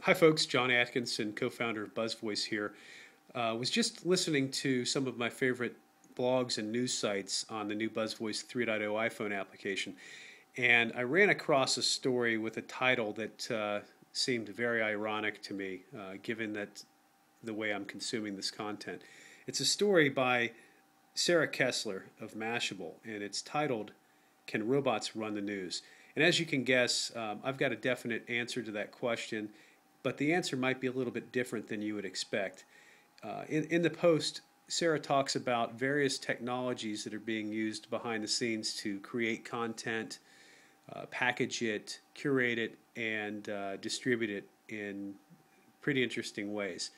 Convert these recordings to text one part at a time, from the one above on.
Hi folks, John Atkinson, co-founder of BuzzVoice here. Was just listening to some of my favorite blogs and news sites on the new BuzzVoice 3.0 iPhone application, and I ran across a story with a title that seemed very ironic to me, given that the way I'm consuming this content. It's a story by Sarah Kessler of Mashable, and it's titled, "Can Robots Run the News?" And as you can guess, I've got a definite answer to that question, but the answer might be a little bit different than you would expect. In the post, Sarah talks about various technologies that are being used behind the scenes to create content, package it, curate it, and distribute it in pretty interesting ways.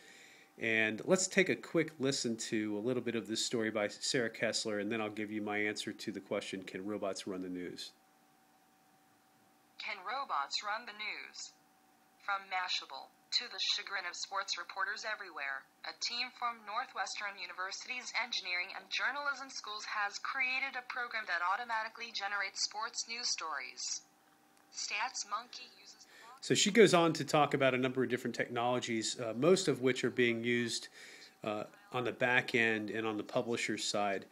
And let's take a quick listen to a little bit of this story by Sarah Kessler, and then I'll give you my answer to the question, can robots run the news? Can robots run the news? From Mashable, to the chagrin of sports reporters everywhere, a team from Northwestern University's engineering and journalism schools has created a program that automatically generates sports news stories. StatsMonkey uses... So she goes on to talk about a number of different technologies, most of which are being used on the back end and on the publisher side.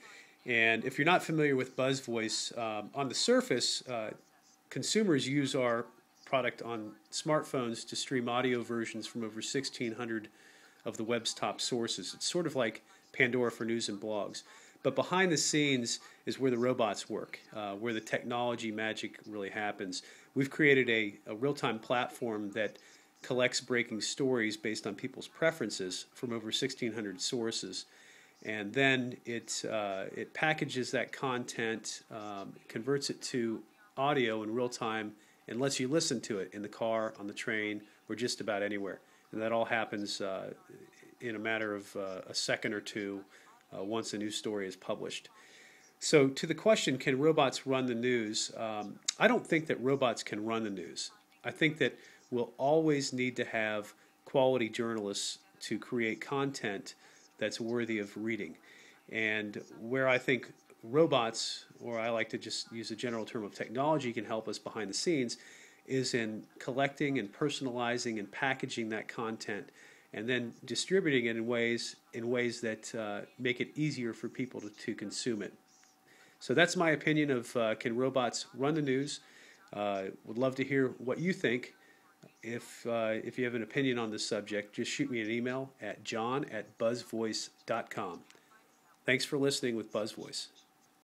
And if you're not familiar with BuzzVoice, on the surface, consumers use our product on smartphones to stream audio versions from over 1,600 of the web's top sources. It's sort of like Pandora for news and blogs. But behind the scenes is where the robots work, where the technology magic really happens. We've created a real-time platform that collects breaking stories based on people's preferences from over 1,600 sources. And then it packages that content, converts it to audio in real time, and lets you listen to it in the car, on the train, or just about anywhere. And that all happens in a matter of a second or two once a new story is published. So to the question, can robots run the news? I don't think that robots can run the news. I think that we'll always need to have quality journalists to create content that's worthy of reading. And where I think robots, or I like to just use a general term of technology, can help us behind the scenes, is in collecting and personalizing and packaging that content and then distributing it in ways that make it easier for people to consume it. So that's my opinion of can robots run the news. Would love to hear what you think. If you have an opinion on this subject, just shoot me an email at john@buzzvoice.com. Thanks for listening with BuzzVoice.